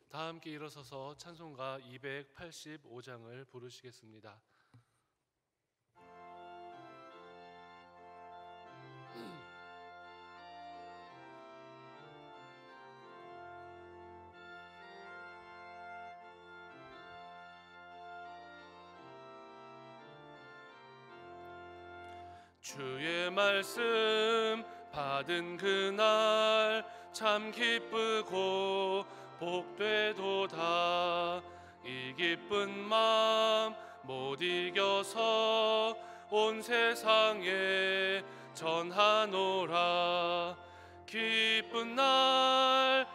다 함께 일어서서 찬송가 285장을 부르시겠습니다. 주의 말씀 받은 그날 참 기쁘고 복되도다. 이 기쁜 마음 못 이겨서 온 세상에 전하노라. 기쁜 날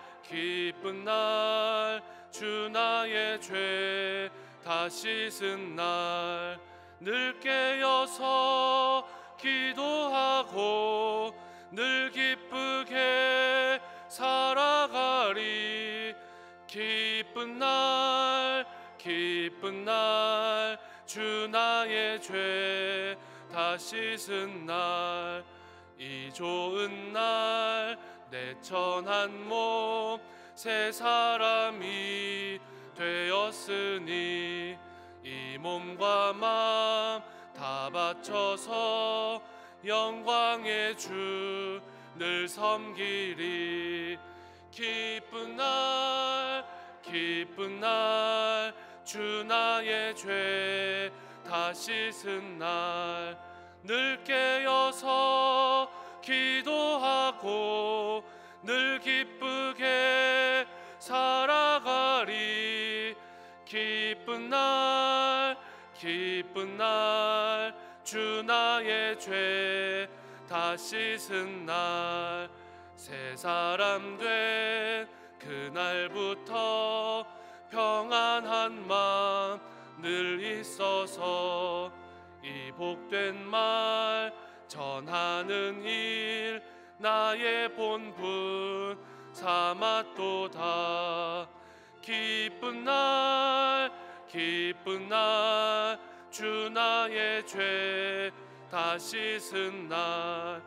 주 나의 죄 다 씻은 날 늘 깨어서 기도하고 늘 기쁘게 살아가리. 기쁜 날 주 나의 죄 다 씻은 날 이 좋은 날 내 천한 몸 새 사람이 되었으니 이 몸과 마음 다 바쳐서 영광의 주 늘 섬기리. 기쁜 날 주 나의 죄 다 씻은 날 늘 깨어서 기도하고 늘 기쁘게 살아가리. 기쁜 날 주 나의 죄 다 씻은 날 새 사람 된 그날부터 평안한 마음 늘 있어서 이 복된 말 전하는 일 나의 본분 삼았도다. 기쁜 날 주 나의 죄 다 씻은 날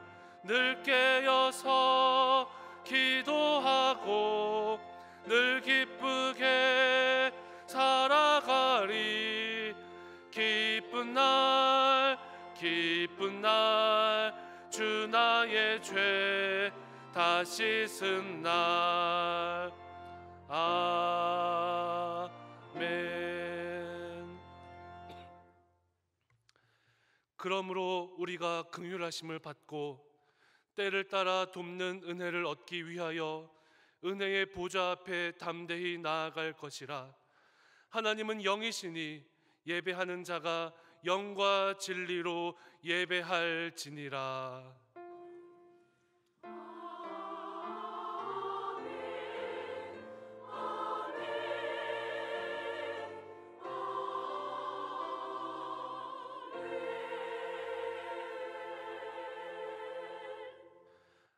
늘 깨어서 기도하고 늘 기쁘게 살아가리. 기쁜 날 주 나의 죄 다 씻은 날. 아멘. 그러므로 우리가 긍휼하심을 받고 때를 따라 돕는 은혜를 얻기 위하여 은혜의 보좌 앞에 담대히 나아갈 것이라. 하나님은 영이시니 예배하는 자가 영과 진리로 예배할지니라.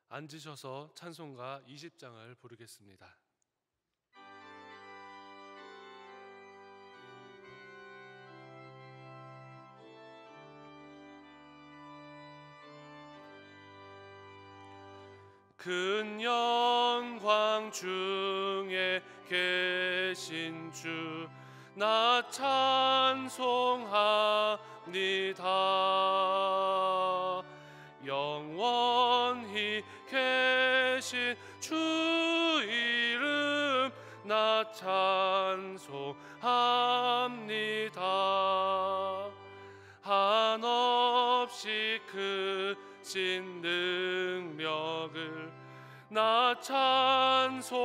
앉으셔서 찬송가 20장을 부르겠습니다. 큰 영광 중에 계신 주 나 찬송합니다. 영원히 계신 주 이름 나 찬송합니다. 한없이 크신 능력을 나 찬송합니다.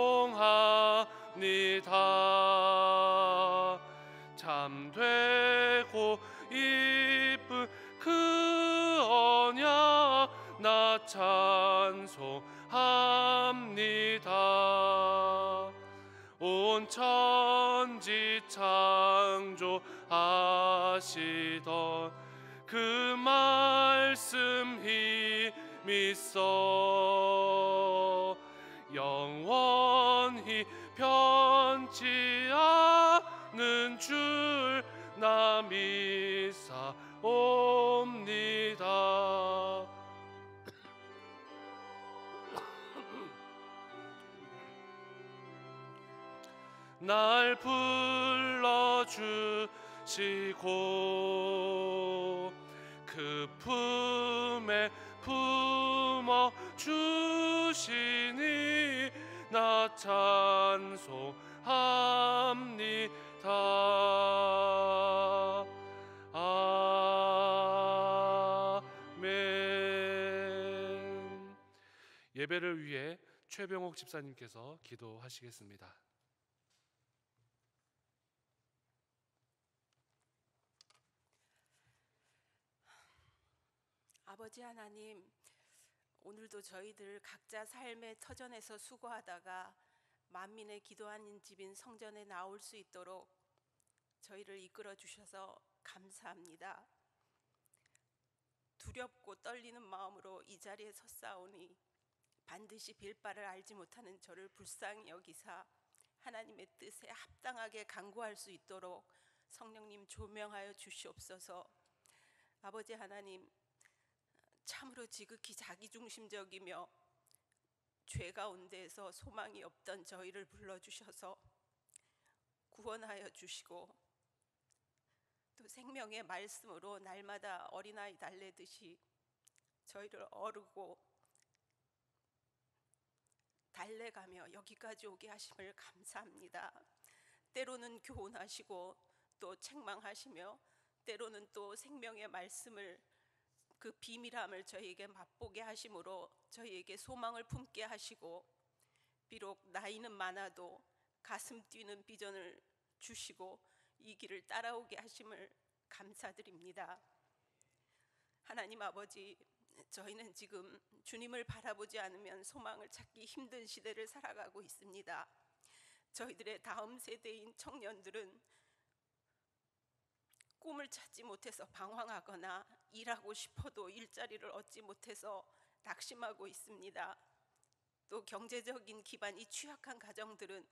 참되고 이쁜 그 언약 나 찬송합니다. 온 천지 창조하시던 그 말씀 힘있어 영원히 변치 않는 줄 나 믿사옵니다. 날 불러주시고 그 품에 품어 주시니 나 찬송합니다. 아멘. 예배를 위해 최병옥 집사님께서 기도하시겠습니다. 아버지 하나님, 오늘도 저희들 각자 삶의 터전에서 수고하다가 만민의 기도하는 집인 성전에 나올 수 있도록 저희를 이끌어 주셔서 감사합니다. 두렵고 떨리는 마음으로 이 자리에 섰사오니 반드시 빌 바를 알지 못하는 저를 불쌍히 여기사 하나님의 뜻에 합당하게 간구할 수 있도록 성령님 조명하여 주시옵소서. 아버지 하나님, 참으로 지극히 자기중심적이며 죄 가운데에서 소망이 없던 저희를 불러주셔서 구원하여 주시고 또 생명의 말씀으로 날마다 어린아이 달래듯이 저희를 어르고 달래가며 여기까지 오게 하심을 감사합니다. 때로는 교훈하시고 또 책망하시며 때로는 또 생명의 말씀을 그 비밀함을 저희에게 맛보게 하심으로 저희에게 소망을 품게 하시고 비록 나이는 많아도 가슴 뛰는 비전을 주시고 이 길을 따라오게 하심을 감사드립니다. 하나님 아버지, 저희는 지금 주님을 바라보지 않으면 소망을 찾기 힘든 시대를 살아가고 있습니다. 저희들의 다음 세대인 청년들은 꿈을 찾지 못해서 방황하거나 일하고 싶어도 일자리를 얻지 못해서 낙심하고 있습니다. 또 경제적인 기반이 취약한 가정들은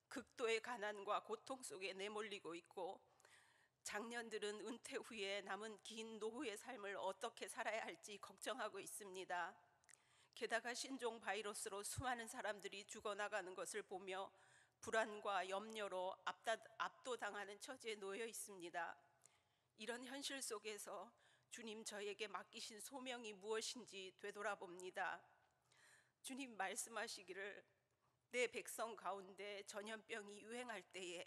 극도의 가난과 고통 속에 내몰리고 있고 장년들은 은퇴 후에 남은 긴 노후의 삶을 어떻게 살아야 할지 걱정하고 있습니다. 게다가 신종 바이러스로 수많은 사람들이 죽어나가는 것을 보며 불안과 염려로 압도당하는 처지에 놓여 있습니다. 이런 현실 속에서 주님 저에게 맡기신 소명이 무엇인지 되돌아봅니다. 주님 말씀하시기를 내 백성 가운데 전염병이 유행할 때에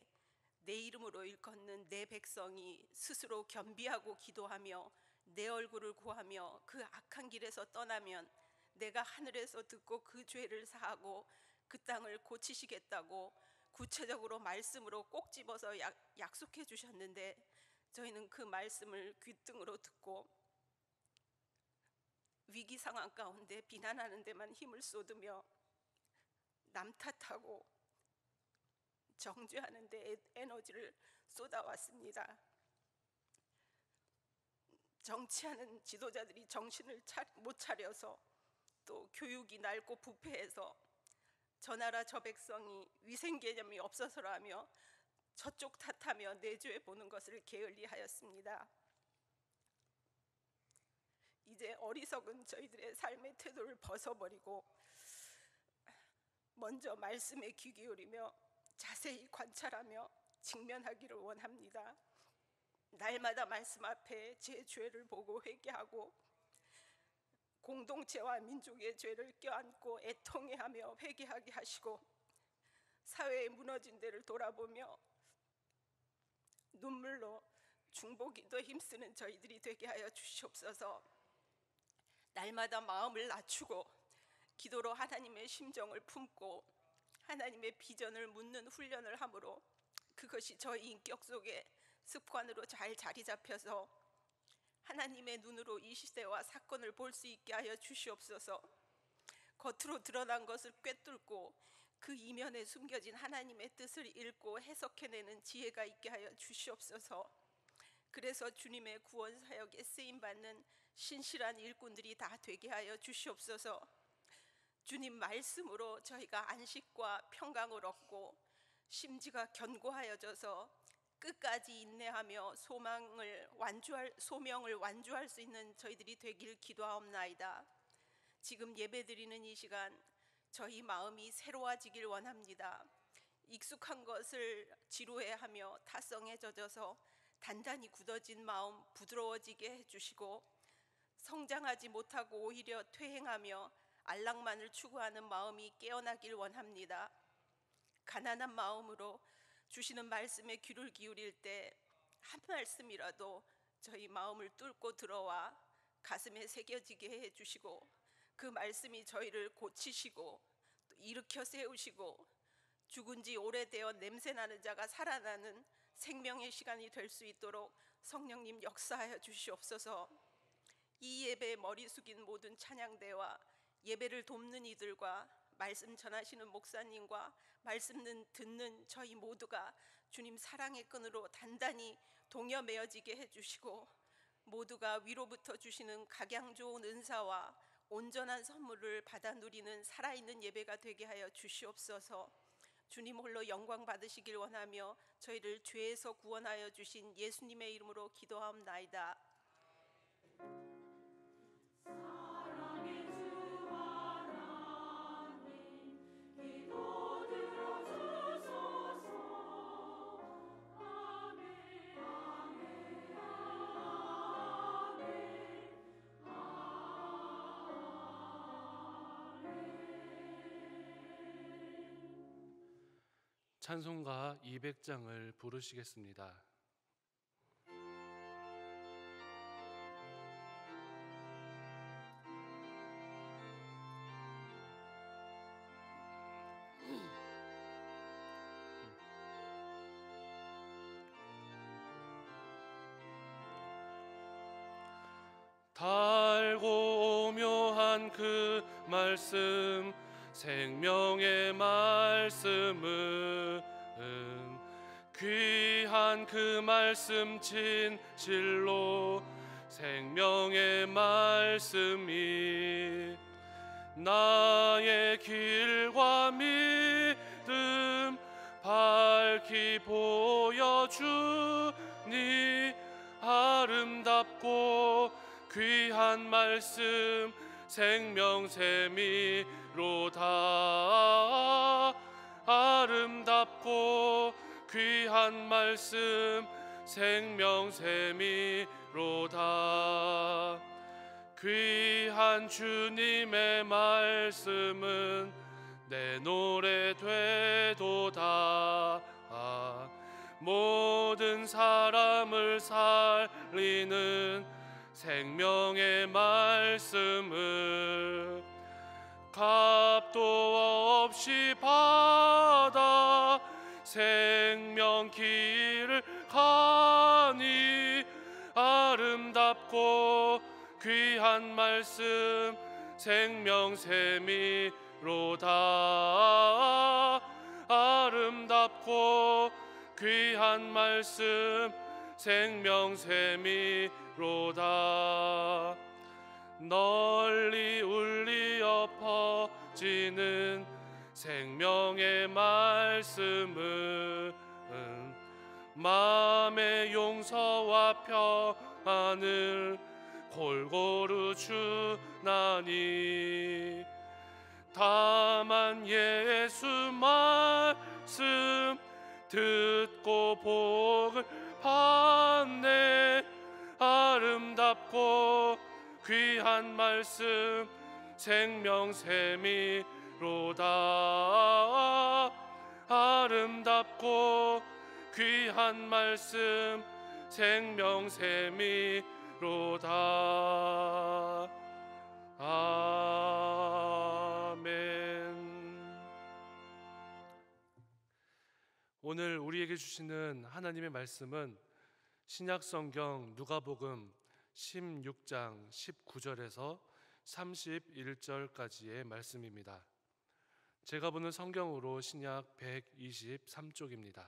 내 이름으로 일컫는 내 백성이 스스로 겸비하고 기도하며 내 얼굴을 구하며 그 악한 길에서 떠나면 내가 하늘에서 듣고 그 죄를 사하고 그 땅을 고치시겠다고 구체적으로 말씀으로 꼭 집어서 약속해 주셨는데 저희는 그 말씀을 귓등으로 듣고 위기 상황 가운데 비난하는 데만 힘을 쏟으며 남 탓하고 정죄하는 데 에너지를 쏟아왔습니다. 정치하는 지도자들이 정신을 못 차려서 또 교육이 낡고 부패해서 저 나라 저 백성이 위생 개념이 없어서라며 저쪽 탓하며 내조해 보는 것을 게을리하였습니다. 이제 어리석은 저희들의 삶의 태도를 벗어버리고 먼저 말씀에 귀 기울이며 자세히 관찰하며 직면하기를 원합니다. 날마다 말씀 앞에 제 죄를 보고 회개하고 공동체와 민족의 죄를 껴안고 애통해하며 회개하게 하시고 사회의 무너진 데를 돌아보며 눈물로 중보기도 힘쓰는 저희들이 되게 하여 주시옵소서. 날마다 마음을 낮추고 기도로 하나님의 심정을 품고 하나님의 비전을 묻는 훈련을 함으로 그것이 저희 인격 속에 습관으로 잘 자리 잡혀서 하나님의 눈으로 이 시대와 사건을 볼 수 있게 하여 주시옵소서. 겉으로 드러난 것을 꿰뚫고 그 이면에 숨겨진 하나님의 뜻을 읽고 해석해내는 지혜가 있게 하여 주시옵소서. 그래서 주님의 구원 사역에 쓰임받는 신실한 일꾼들이 다 되게 하여 주시옵소서. 주님 말씀으로 저희가 안식과 평강을 얻고 심지가 견고하여져서 끝까지 인내하며 소명을 완주할 수 있는 저희들이 되길 기도하옵나이다. 지금 예배드리는 이 시간 저희 마음이 새로워지길 원합니다. 익숙한 것을 지루해하며 타성에 젖어서 단단히 굳어진 마음 부드러워지게 해주시고, 성장하지 못하고 오히려 퇴행하며 안락만을 추구하는 마음이 깨어나길 원합니다. 가난한 마음으로 주시는 말씀에 귀를 기울일 때 한 말씀이라도 저희 마음을 뚫고 들어와 가슴에 새겨지게 해주시고, 그 말씀이 저희를 고치시고 또 일으켜 세우시고, 죽은 지 오래되어 냄새나는 자가 살아나는 생명의 시간이 될 수 있도록 성령님 역사하여 주시옵소서. 이 예배에 머리 숙인 모든 찬양대와 예배를 돕는 이들과 말씀 전하시는 목사님과 말씀 듣는 저희 모두가 주님 사랑의 끈으로 단단히 동여 매어지게 해주시고, 모두가 위로부터 주시는 각양 좋은 은사와 온전한 선물을 받아 누리는 살아있는 예배가 되게 하여 주시옵소서. 주님 홀로 영광 받으시길 원하며 저희를 죄에서 구원하여 주신 예수님의 이름으로 기도하옵나이다. 찬송가 200장을 부르시겠습니다. 달고 오묘한 그 말씀, 생명의 말씀은 귀한 그 말씀 진실로 생명의 말씀이 나의 길과 믿음 밝히 보여주니 아름답고 귀한 말씀 생명샘이로다. 아름답고 귀한 말씀 생명샘이로다. 귀한 주님의 말씀은 내 노래 되도다. 모든 사람을 살리는 생명의 말씀을 값도 없이 받아 생명 길을 가니 아름답고 귀한 말씀 생명샘이로다. 아름답고 귀한 말씀 생명샘이로다. 널리 울리어 퍼지는 생명의 말씀은 마음의 용서와 평안을 골고루 주나니 다만 예수 말씀 듣고 복을 받네. 아름답고 귀한 말씀 생명샘이로다. 아름답고 귀한 말씀 생명샘이로다. 아멘. 오늘 우리에게 주시는 하나님의 말씀은 신약성경 누가복음 16장 19절에서 31절까지의 말씀입니다. 제가 보는 성경으로 신약 123쪽입니다.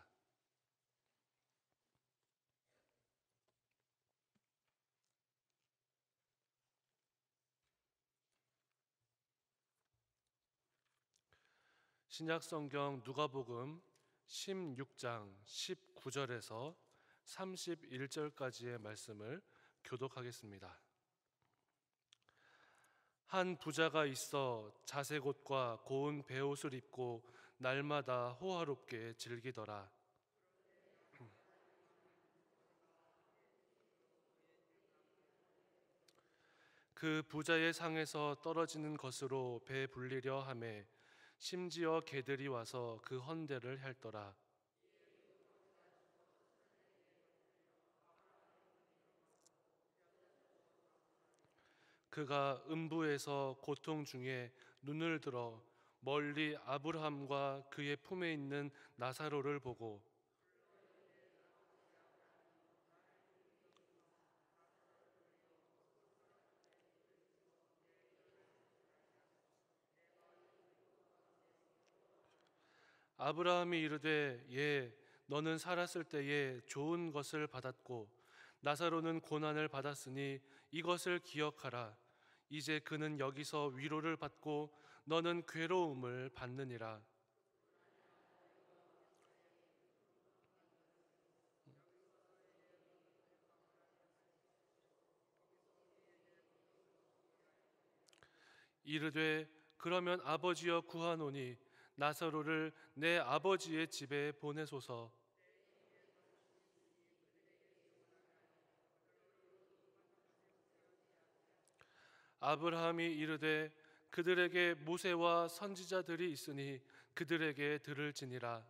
신약성경 누가복음 16장 19절에서 31절까지의 말씀을 교독하겠습니다. 한 부자가 있어 자색 옷과 고운 베옷을 입고 날마다 호화롭게 즐기더라. 그 부자의 상에서 떨어지는 것으로 배 불리려 하매 심지어 개들이 와서 그 헌대를 핥더라. 그가 음부에서 고통 중에 눈을 들어 멀리 아브라함과 그의 품에 있는 나사로를 보고 아브라함이 이르되 너는 살았을 때에 좋은 것을 받았고 나사로는 고난을 받았으니 이것을 기억하라. 이제 그는 여기서 위로를 받고 너는 괴로움을 받느니라. 이르되 그러면 아버지여 구하노니 나사로를 내 아버지의 집에 보내소서. 아브라함이 이르되 그들에게 모세와 선지자들이 있으니 그들에게 들을지니라.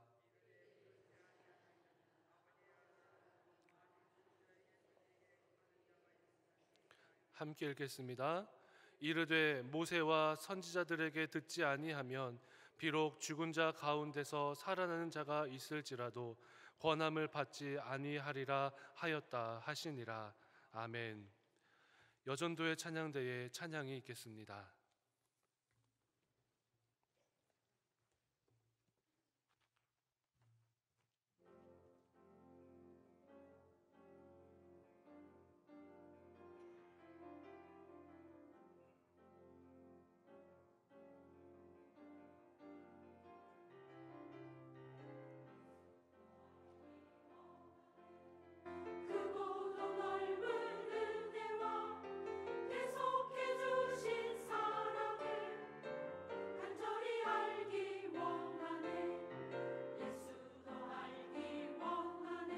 함께 읽겠습니다. 이르되 모세와 선지자들에게 듣지 아니하면 비록 죽은 자 가운데서 살아나는 자가 있을지라도 권함을 받지 아니하리라 하였다 하시니라. 아멘. 여전도의 찬양대에 찬양이 있겠습니다. 크고도 넓은 은혜와 계속해 주신 사랑을 간절히 알기 원하네. 예수도 알기 원하네.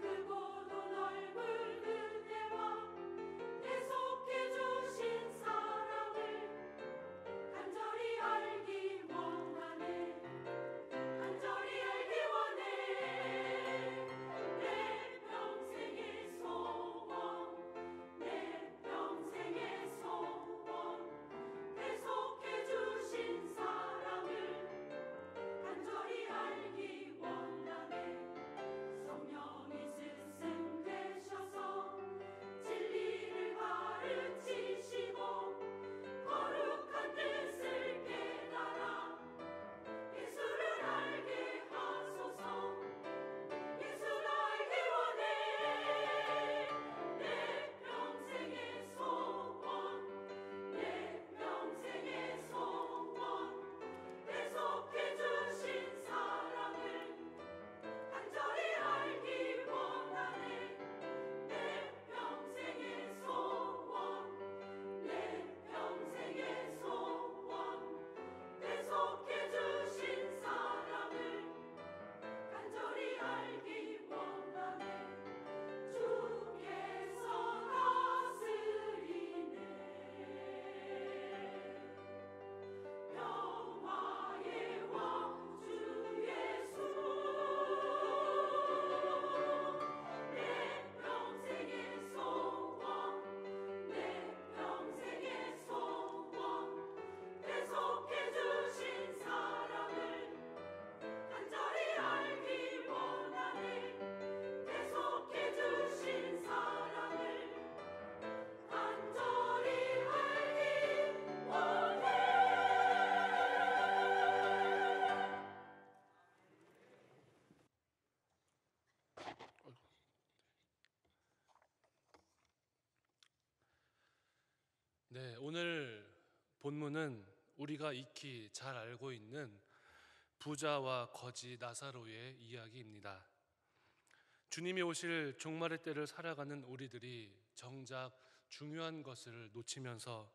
크고도 넓은 은혜와 계속해 주신 사랑을 간절히 알기 원하네. 간절히 알기 원해. 내 평생의 소원, 내 평생의 소원, 계속해 주신 사랑을 간절히 알기 원하네. 성령이 스승 되셔서 진리를 가르치시고 거룩한 뜻을 깨달아 예수를 알게 하소서. 예수를 알기 원해. 내 평생의 소원, 내 평생의 소원, 계속해 주신 사랑을 간절히 알기 원하네. 내 평생의 소원, 내 평생의 소원, 계속해 주신 사랑을 간절히 알기 원하네. 주께서 다스리네. 영화의 왕 주 예수, 내 평생의 소원, 내 평생의 소원, 계속해 주신 사랑을 간절히 알기 원하네. 계속해 주신 사랑을 간절히 알기 원해. 네, 오늘 본문은 우리가 익히 잘 알고 있는 부자와 거지 나사로의 이야기입니다. 주님이 오실 종말의 때를 살아가는 우리들이 정작 중요한 것을 놓치면서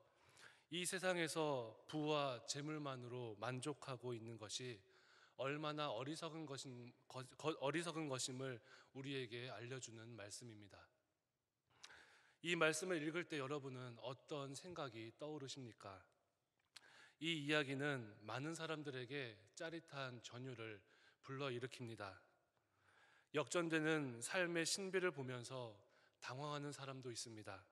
이 세상에서 부와 재물만으로 만족하고 있는 것이 얼마나 어리석은 것임을 우리에게 알려주는 말씀입니다. 이 말씀을 읽을 때 여러분은 어떤 생각이 떠오르십니까? 이 이야기는 많은 사람들에게 짜릿한 전율을 불러일으킵니다. 역전되는 삶의 신비를 보면서 당황하는 사람도 있습니다.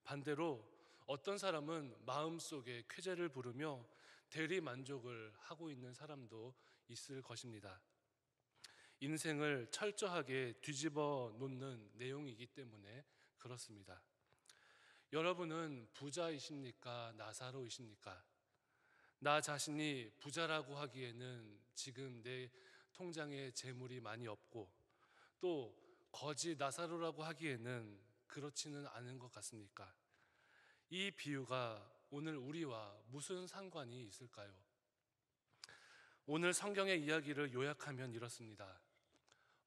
반대로 어떤 사람은 마음속에 쾌재를 부르며 대리 만족을 하고 있는 사람도 있을 것입니다. 인생을 철저하게 뒤집어 놓는 내용이기 때문에 그렇습니다. 여러분은 부자이십니까? 나사로이십니까? 나 자신이 부자라고 하기에는 지금 내 통장에 재물이 많이 없고, 또 거지 나사로라고 하기에는 그렇지는 않은 것 같습니까? 이 비유가 오늘 우리와 무슨 상관이 있을까요? 오늘 성경의 이야기를 요약하면 이렇습니다.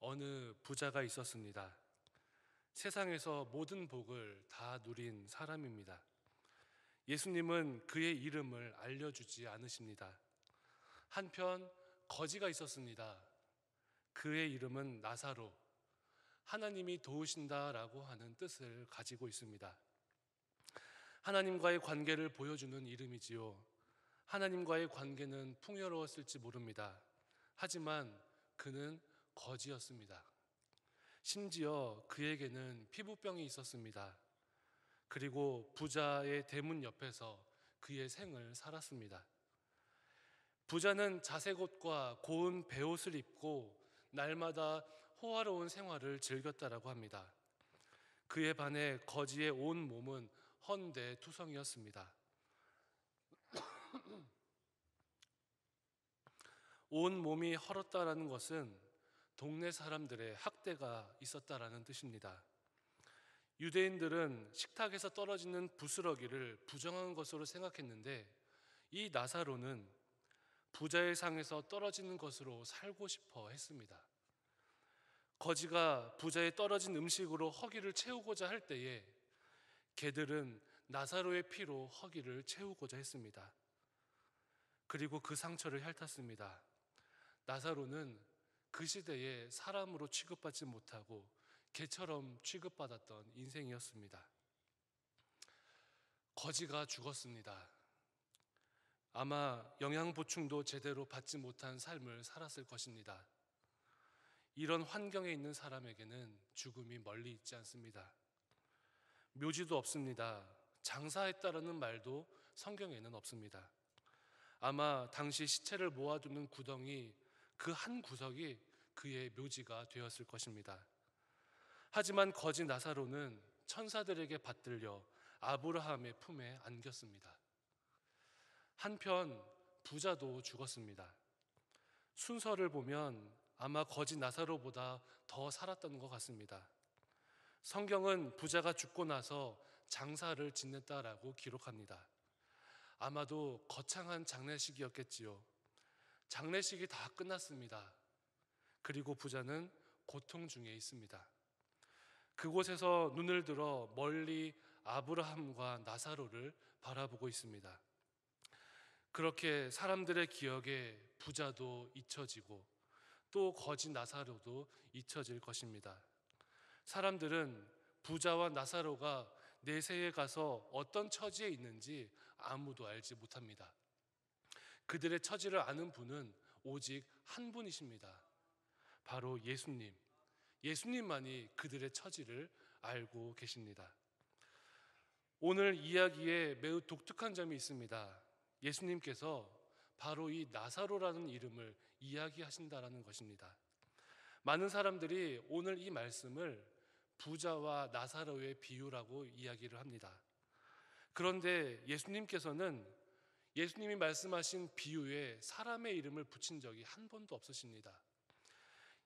어느 부자가 있었습니다. 세상에서 모든 복을 다 누린 사람입니다. 예수님은 그의 이름을 알려주지 않으십니다. 한편 거지가 있었습니다. 그의 이름은 나사로, 하나님이 도우신다라고 하는 뜻을 가지고 있습니다. 하나님과의 관계를 보여주는 이름이지요. 하나님과의 관계는 풍요로웠을지 모릅니다. 하지만 그는 거지였습니다. 심지어 그에게는 피부병이 있었습니다. 그리고 부자의 대문 옆에서 그의 생을 살았습니다. 부자는 자색 옷과 고운 베옷을 입고 날마다 호화로운 생활을 즐겼다라고 합니다. 그에 반해 거지의 온 몸은 헌대투성이었습니다. 온 몸이 헐었다라는 것은 동네 사람들의 학대가 있었다라는 뜻입니다. 유대인들은 식탁에서 떨어지는 부스러기를 부정한 것으로 생각했는데, 이 나사로는 부자의 상에서 떨어지는 것으로 살고 싶어 했습니다. 거지가 부자의 떨어진 음식으로 허기를 채우고자 할 때에 개들은 나사로의 피로 허기를 채우고자 했습니다. 그리고 그 상처를 핥았습니다. 나사로는 그 시대에 사람으로 취급받지 못하고 개처럼 취급받았던 인생이었습니다. 거지가 죽었습니다. 아마 영양 보충도 제대로 받지 못한 삶을 살았을 것입니다. 이런 환경에 있는 사람에게는 죽음이 멀리 있지 않습니다. 묘지도 없습니다. 장사했다라는 말도 성경에는 없습니다. 아마 당시 시체를 모아두는 구덩이 그 한 구석이 그의 묘지가 되었을 것입니다. 하지만 거지 나사로는 천사들에게 받들려 아브라함의 품에 안겼습니다. 한편 부자도 죽었습니다. 순서를 보면 아마 거지 나사로보다 더 살았던 것 같습니다. 성경은 부자가 죽고 나서 장사를 지냈다라고 기록합니다. 아마도 거창한 장례식이었겠지요. 장례식이 다 끝났습니다. 그리고 부자는 고통 중에 있습니다. 그곳에서 눈을 들어 멀리 아브라함과 나사로를 바라보고 있습니다. 그렇게 사람들의 기억에 부자도 잊혀지고 또 거지 나사로도 잊혀질 것입니다. 사람들은 부자와 나사로가 내세에 가서 어떤 처지에 있는지 아무도 알지 못합니다. 그들의 처지를 아는 분은 오직 한 분이십니다. 바로 예수님. 예수님만이 그들의 처지를 알고 계십니다. 오늘 이야기에 매우 독특한 점이 있습니다. 예수님께서 바로 이 나사로라는 이름을 이야기하신다라는 것입니다. 많은 사람들이 오늘 이 말씀을 부자와 나사로의 비유라고 이야기를 합니다. 그런데 예수님이 말씀하신 비유에 사람의 이름을 붙인 적이 한 번도 없으십니다.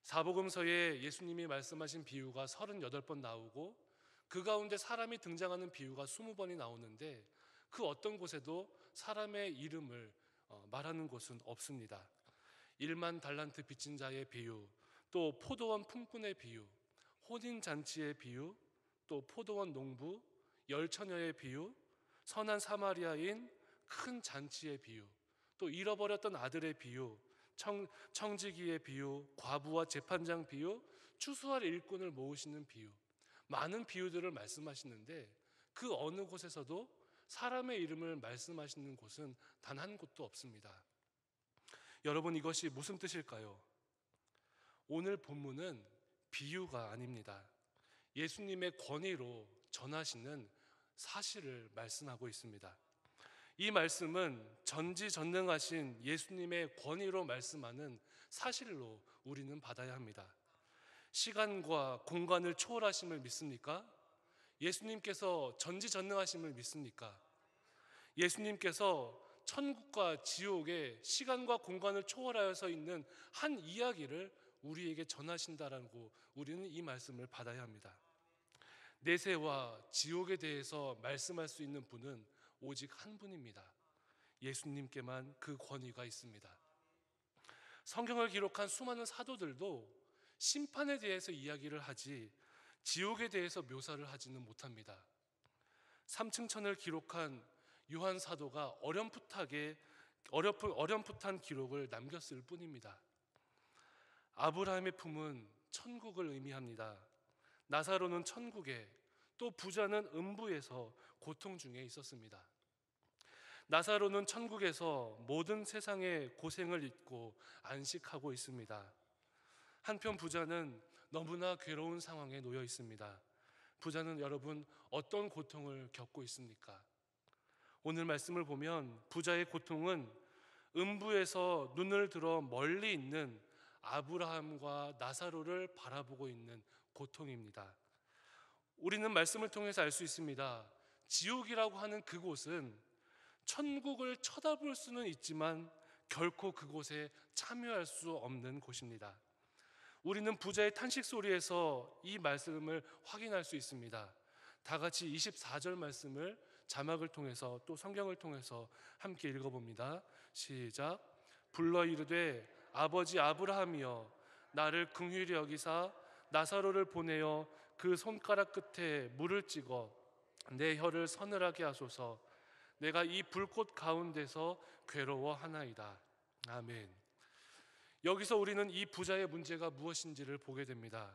사복음서에 예수님이 말씀하신 비유가 38번 나오고 그 가운데 사람이 등장하는 비유가 20번이 나오는데 그 어떤 곳에도 사람의 이름을 말하는 곳은 없습니다. 1만 달란트 빚진 자의 비유, 또 포도원 품꾼의 비유, 혼인잔치의 비유, 또 포도원 농부, 열처녀의 비유, 선한 사마리아인, 큰 잔치의 비유, 또 잃어버렸던 아들의 비유, 청지기의 비유, 과부와 재판장 비유, 추수할 일꾼을 모으시는 비유, 많은 비유들을 말씀하시는데 그 어느 곳에서도 사람의 이름을 말씀하시는 곳은 단 한 곳도 없습니다. 여러분, 이것이 무슨 뜻일까요? 오늘 본문은 비유가 아닙니다. 예수님의 권위로 전하시는 사실을 말씀하고 있습니다. 이 말씀은 전지전능하신 예수님의 권위로 말씀하는 사실로 우리는 받아야 합니다. 시간과 공간을 초월하심을 믿습니까? 예수님께서 전지전능하심을 믿습니까? 예수님께서 천국과 지옥의 시간과 공간을 초월하여서 있는 한 이야기를 우리에게 전하신다라고 우리는 이 말씀을 받아야 합니다. 내세와 지옥에 대해서 말씀할 수 있는 분은 오직 한 분입니다. 예수님께만 그 권위가 있습니다. 성경을 기록한 수많은 사도들도 심판에 대해서 이야기를 하지 지옥에 대해서 묘사를 하지는 못합니다. 삼층천을 기록한 요한 사도가 어렴풋한 기록을 남겼을 뿐입니다. 아브라함의 품은 천국을 의미합니다. 나사로는 천국에, 또 부자는 음부에서 고통 중에 있었습니다. 나사로는 천국에서 모든 세상의 고생을 잊고 안식하고 있습니다. 한편 부자는 너무나 괴로운 상황에 놓여 있습니다. 부자는 여러분 어떤 고통을 겪고 있습니까? 오늘 말씀을 보면 부자의 고통은 음부에서 눈을 들어 멀리 있는 아브라함과 나사로를 바라보고 있는 고통입니다. 우리는 말씀을 통해서 알 수 있습니다. 지옥이라고 하는 그곳은 천국을 쳐다볼 수는 있지만 결코 그곳에 참여할 수 없는 곳입니다. 우리는 부자의 탄식 소리에서 이 말씀을 확인할 수 있습니다. 다 같이 24절 말씀을 자막을 통해서 또 성경을 통해서 함께 읽어봅니다. 시작. 불러 이르되 아버지 아브라함이여 나를 긍휼히 여기사 나사로를 보내어 그 손가락 끝에 물을 찍어 내 혀를 서늘하게 하소서. 내가 이 불꽃 가운데서 괴로워하나이다. 아멘. 여기서 우리는 이 부자의 문제가 무엇인지를 보게 됩니다.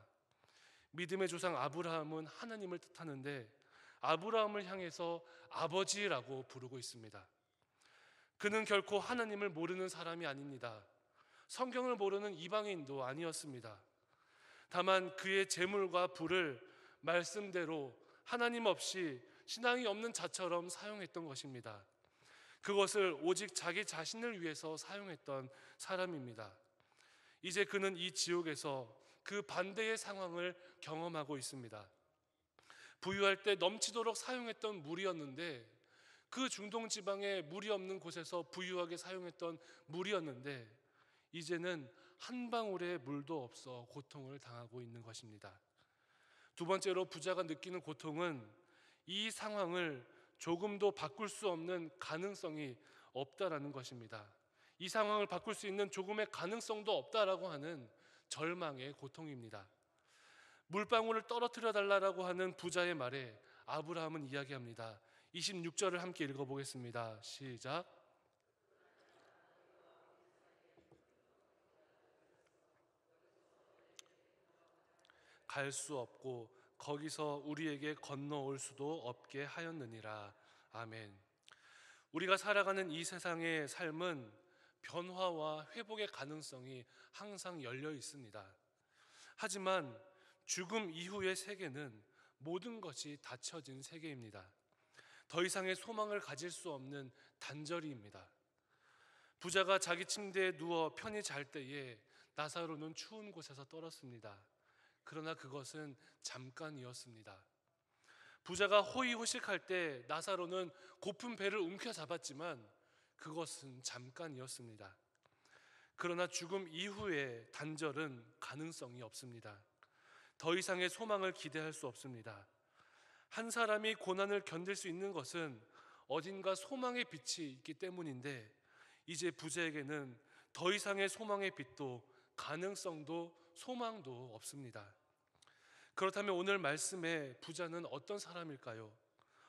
믿음의 조상 아브라함은 하나님을 뜻하는데 아브라함을 향해서 아버지라고 부르고 있습니다. 그는 결코 하나님을 모르는 사람이 아닙니다. 성경을 모르는 이방인도 아니었습니다. 다만 그의 재물과 부를 말씀대로 하나님 없이 신앙이 없는 자처럼 사용했던 것입니다. 그것을 오직 자기 자신을 위해서 사용했던 사람입니다. 이제 그는 이 지옥에서 그 반대의 상황을 경험하고 있습니다. 부유할 때 넘치도록 사용했던 물이었는데, 그 중동 지방에 물이 없는 곳에서 부유하게 사용했던 물이었는데 이제는 한 방울의 물도 없어 고통을 당하고 있는 것입니다. 두 번째로 부자가 느끼는 고통은 이 상황을 조금도 바꿀 수 없는 가능성이 없다라는 것입니다. 이 상황을 바꿀 수 있는 조금의 가능성도 없다라고 하는 절망의 고통입니다. 물방울을 떨어뜨려 달라고 하는 부자의 말에 아브라함은 이야기합니다. 26절을 함께 읽어보겠습니다. 시작. 갈 수 없고 거기서 우리에게 건너올 수도 없게 하였느니라. 아멘. 우리가 살아가는 이 세상의 삶은 변화와 회복의 가능성이 항상 열려 있습니다. 하지만 죽음 이후의 세계는 모든 것이 닫혀진 세계입니다. 더 이상의 소망을 가질 수 없는 단절이입니다. 부자가 자기 침대에 누워 편히 잘 때에 나사로는 추운 곳에서 떨었습니다. 그러나 그것은 잠깐이었습니다. 부자가 호의호식할 때 나사로는 고픈 배를 움켜잡았지만 그것은 잠깐이었습니다. 그러나 죽음 이후의 단절은 가능성이 없습니다. 더 이상의 소망을 기대할 수 없습니다. 한 사람이 고난을 견딜 수 있는 것은 어딘가 소망의 빛이 있기 때문인데 이제 부자에게는 더 이상의 소망의 빛도 가능성도 소망도 없습니다. 그렇다면 오늘 말씀의 부자는 어떤 사람일까요?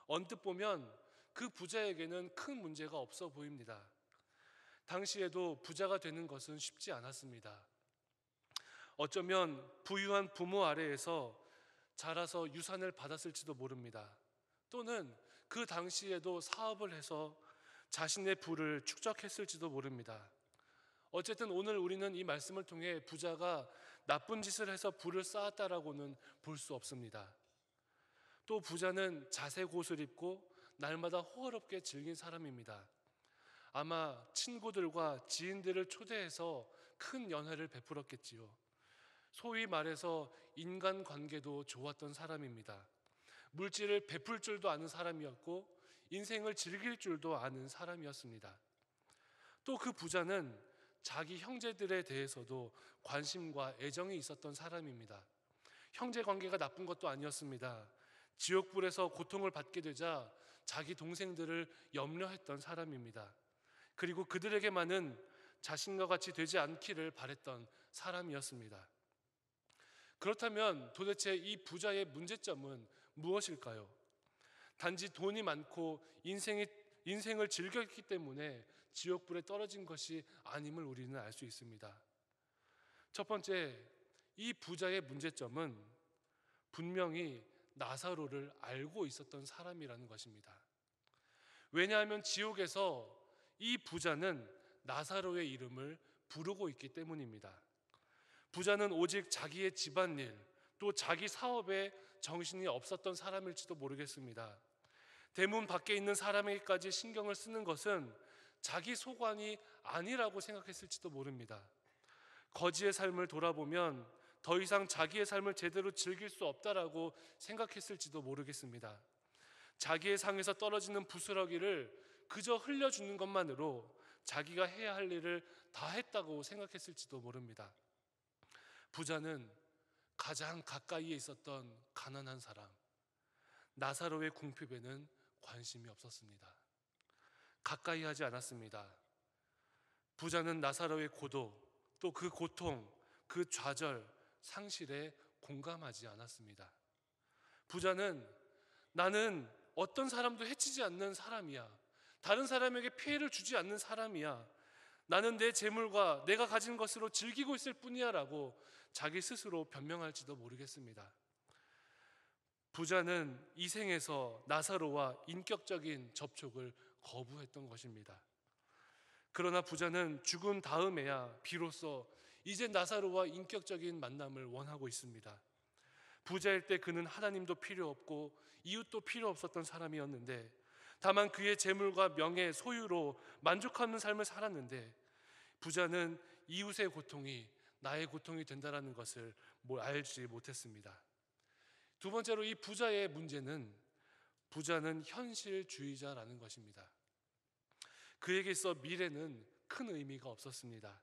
언뜻 보면 그 부자에게는 큰 문제가 없어 보입니다. 당시에도 부자가 되는 것은 쉽지 않았습니다. 어쩌면 부유한 부모 아래에서 자라서 유산을 받았을지도 모릅니다. 또는 그 당시에도 사업을 해서 자신의 부를 축적했을지도 모릅니다. 어쨌든 오늘 우리는 이 말씀을 통해 부자가 나쁜 짓을 해서 부를 쌓았다라고는 볼 수 없습니다. 또 부자는 자색 옷을 입고 날마다 호화롭게 즐긴 사람입니다. 아마 친구들과 지인들을 초대해서 큰 연회를 베풀었겠지요. 소위 말해서 인간관계도 좋았던 사람입니다. 물질을 베풀 줄도 아는 사람이었고 인생을 즐길 줄도 아는 사람이었습니다. 또 그 부자는 자기 형제들에 대해서도 관심과 애정이 있었던 사람입니다. 형제 관계가 나쁜 것도 아니었습니다. 지옥불에서 고통을 받게 되자 자기 동생들을 염려했던 사람입니다. 그리고 그들에게만은 자신과 같이 되지 않기를 바랬던 사람이었습니다. 그렇다면 도대체 이 부자의 문제점은 무엇일까요? 단지 돈이 많고 인생을 즐겼기 때문에 지옥불에 떨어진 것이 아님을 우리는 알 수 있습니다. 첫 번째, 이 부자의 문제점은 분명히 나사로를 알고 있었던 사람이라는 것입니다. 왜냐하면 지옥에서 이 부자는 나사로의 이름을 부르고 있기 때문입니다. 부자는 오직 자기의 집안일, 또 자기 사업에 정신이 없었던 사람일지도 모르겠습니다. 대문 밖에 있는 사람에게까지 신경을 쓰는 것은 자기 소관이 아니라고 생각했을지도 모릅니다. 거지의 삶을 돌아보면 더 이상 자기의 삶을 제대로 즐길 수 없다라고 생각했을지도 모르겠습니다. 자기의 상에서 떨어지는 부스러기를 그저 흘려주는 것만으로 자기가 해야 할 일을 다 했다고 생각했을지도 모릅니다. 부자는 가장 가까이에 있었던 가난한 사람, 나사로의 궁핍에는 관심이 없었습니다. 가까이 하지 않았습니다. 부자는 나사로의 고독, 또 그 고통, 그 좌절, 상실에 공감하지 않았습니다. 부자는 나는 어떤 사람도 해치지 않는 사람이야. 다른 사람에게 피해를 주지 않는 사람이야. 나는 내 재물과 내가 가진 것으로 즐기고 있을 뿐이야 라고 자기 스스로 변명할지도 모르겠습니다. 부자는 이 생에서 나사로와 인격적인 접촉을 거부했던 것입니다. 그러나 부자는 죽은 다음에야 비로소 이제 나사로와 인격적인 만남을 원하고 있습니다. 부자일 때 그는 하나님도 필요 없고 이웃도 필요 없었던 사람이었는데, 다만 그의 재물과 명예, 소유로 만족하는 삶을 살았는데, 부자는 이웃의 고통이 나의 고통이 된다는 것을 알지 못했습니다. 두 번째로 이 부자의 문제는, 부자는 현실주의자라는 것입니다. 그에게 있어 미래는 큰 의미가 없었습니다.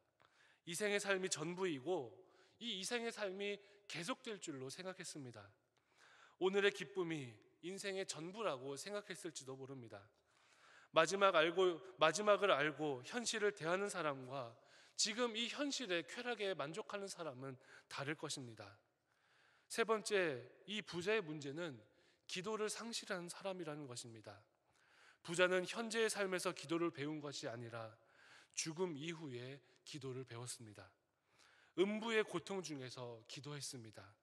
이 생의 삶이 전부이고 이 이생의 삶이 계속될 줄로 생각했습니다. 오늘의 기쁨이 인생의 전부라고 생각했을지도 모릅니다. 마지막을 알고 현실을 대하는 사람과 지금 이 현실의 쾌락에 만족하는 사람은 다를 것입니다. 세 번째, 이 부자의 문제는 기도를 상실한 사람이라는 것입니다. 부자는 현재의 삶에서 기도를 배운 것이 아니라 죽음 이후에 기도를 배웠습니다. 음부의 고통 중에서 기도했습니다.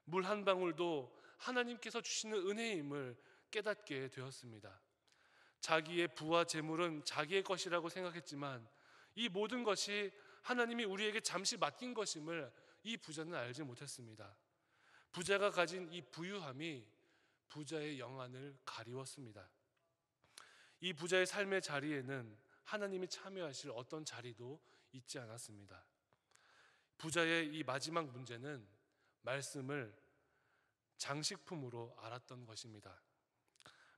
물 한 방울도 하나님께서 주시는 은혜임을 깨닫게 되었습니다. 자기의 부와 재물은 자기의 것이라고 생각했지만 이 모든 것이 하나님이 우리에게 잠시 맡긴 것임을 이 부자는 알지 못했습니다. 부자가 가진 이 부유함이 부자의 영안을 가리웠습니다. 이 부자의 삶의 자리에는 하나님이 참여하실 어떤 자리도 있지 않았습니다. 부자의 이 마지막 문제는 말씀을 장식품으로 알았던 것입니다.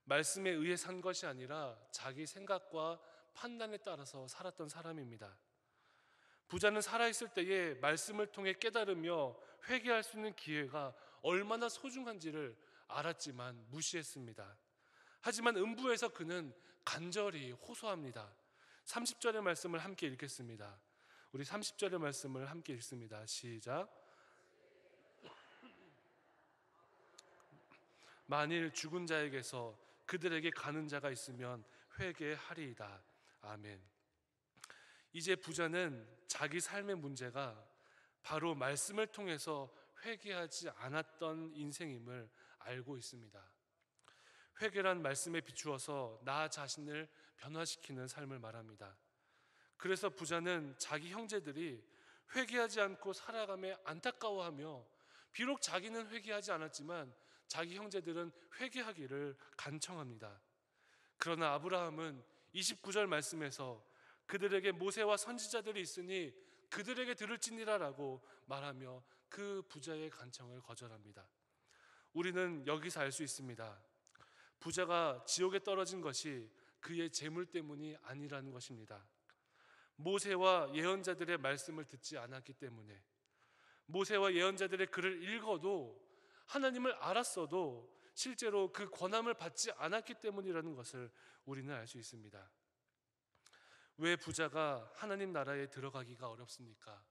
말씀에 의해 산 것이 아니라 자기 생각과 판단에 따라서 살았던 사람입니다. 부자는 살아있을 때에 말씀을 통해 깨달으며 회개할 수 있는 기회가 얼마나 소중한지를 알았지만 무시했습니다. 하지만 음부에서 그는 간절히 호소합니다. 30절의 말씀을 함께 읽겠습니다. 우리 30절의 말씀을 함께 읽습니다. 시작. 만일 죽은 자에게서 그들에게 가는 자가 있으면 회개하리이다. 아멘. 이제 부자는 자기 삶의 문제가 바로 말씀을 통해서 회개하지 않았던 인생임을 알고 있습니다. 회개란 말씀에 비추어서 나 자신을 변화시키는 삶을 말합니다. 그래서 부자는 자기 형제들이 회개하지 않고 살아감에 안타까워하며, 비록 자기는 회개하지 않았지만 자기 형제들은 회개하기를 간청합니다. 그러나 아브라함은 29절 말씀에서 그들에게 모세와 선지자들이 있으니 그들에게 들을지니라라고 말하며 그 부자의 간청을 거절합니다. 우리는 여기서 알 수 있습니다. 부자가 지옥에 떨어진 것이 그의 재물 때문이 아니라는 것입니다. 모세와 예언자들의 말씀을 듣지 않았기 때문에, 모세와 예언자들의 글을 읽어도 하나님을 알았어도 실제로 그 권함을 받지 않았기 때문이라는 것을 우리는 알 수 있습니다. 왜 부자가 하나님 나라에 들어가기가 어렵습니까?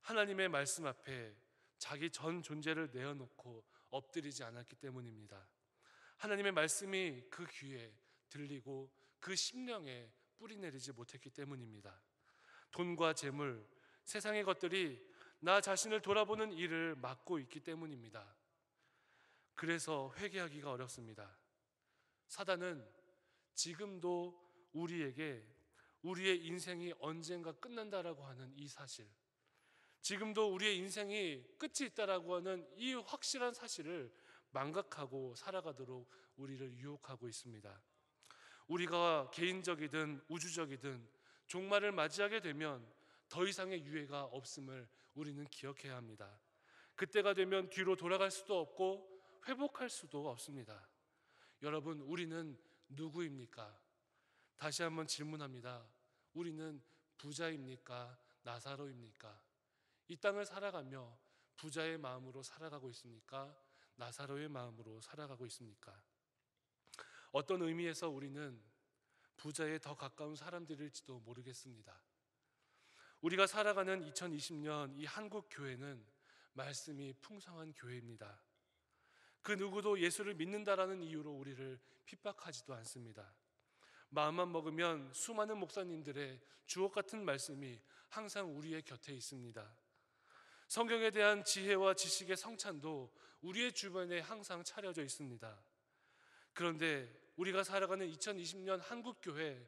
하나님의 말씀 앞에 자기 전 존재를 내어놓고 엎드리지 않았기 때문입니다. 하나님의 말씀이 그 귀에 들리고 그 심령에 뿌리내리지 못했기 때문입니다. 돈과 재물, 세상의 것들이 나 자신을 돌아보는 일을 막고 있기 때문입니다. 그래서 회개하기가 어렵습니다. 사단은 지금도 우리에게 우리의 인생이 언젠가 끝난다라고 하는 이 사실, 지금도 우리의 인생이 끝이 있다라고 하는 이 확실한 사실을 망각하고 살아가도록 우리를 유혹하고 있습니다. 우리가 개인적이든 우주적이든 종말을 맞이하게 되면 더 이상의 유해가 없음을 우리는 기억해야 합니다. 그때가 되면 뒤로 돌아갈 수도 없고 회복할 수도 없습니다. 여러분, 우리는 누구입니까? 다시 한번 질문합니다. 우리는 부자입니까? 나사로입니까? 이 땅을 살아가며 부자의 마음으로 살아가고 있습니까? 나사로의 마음으로 살아가고 있습니까? 어떤 의미에서 우리는 부자에 더 가까운 사람들일지도 모르겠습니다. 우리가 살아가는 2020년 이 한국 교회는 말씀이 풍성한 교회입니다. 그 누구도 예수를 믿는다라는 이유로 우리를 핍박하지도 않습니다. 마음만 먹으면 수많은 목사님들의 주옥 같은 말씀이 항상 우리의 곁에 있습니다. 성경에 대한 지혜와 지식의 성찬도 우리의 주변에 항상 차려져 있습니다. 그런데 우리가 살아가는 2020년 한국교회,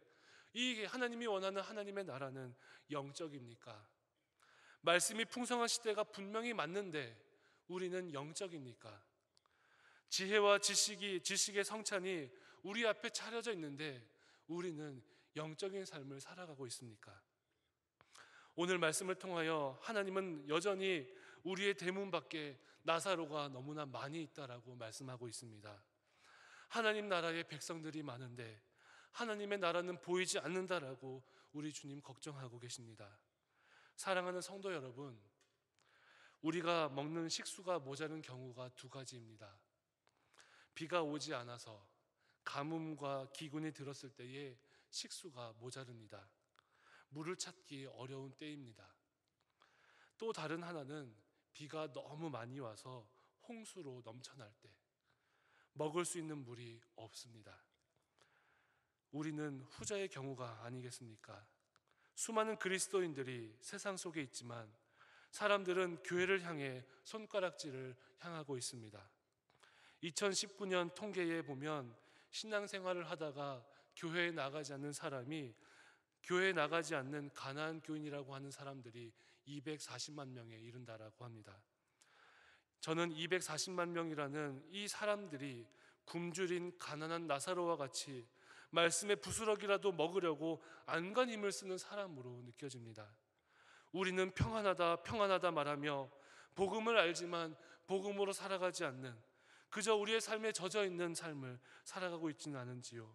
이 하나님이 원하는 하나님의 나라는 영적입니까? 말씀이 풍성한 시대가 분명히 맞는데 우리는 영적입니까? 지혜와 지식의 성찬이 우리 앞에 차려져 있는데 우리는 영적인 삶을 살아가고 있습니까? 오늘 말씀을 통하여 하나님은 여전히 우리의 대문 밖에 나사로가 너무나 많이 있다라고 말씀하고 있습니다. 하나님 나라의 백성들이 많은데 하나님의 나라는 보이지 않는다라고 우리 주님 걱정하고 계십니다. 사랑하는 성도 여러분, 우리가 먹는 식수가 모자른 경우가 두 가지입니다. 비가 오지 않아서 가뭄과 기근이 들었을 때에 식수가 모자릅니다. 물을 찾기 어려운 때입니다. 또 다른 하나는 비가 너무 많이 와서 홍수로 넘쳐날 때 먹을 수 있는 물이 없습니다. 우리는 후자의 경우가 아니겠습니까? 수많은 그리스도인들이 세상 속에 있지만 사람들은 교회를 향해 손가락질을 향하고 있습니다. 2019년 통계에 보면 신앙생활을 하다가 교회에 나가지 않는 사람이, 교회에 나가지 않는 가나안 교인이라고 하는 사람들이 240만 명에 이른다라고 합니다. 저는 240만 명이라는 이 사람들이 굶주린 가난한 나사로와 같이 말씀의 부스러기라도 먹으려고 안간 힘을 쓰는 사람으로 느껴집니다. 우리는 평안하다 말하며 복음을 알지만 복음으로 살아가지 않는, 그저 우리의 삶에 젖어 있는 삶을 살아가고 있지는 않은지요.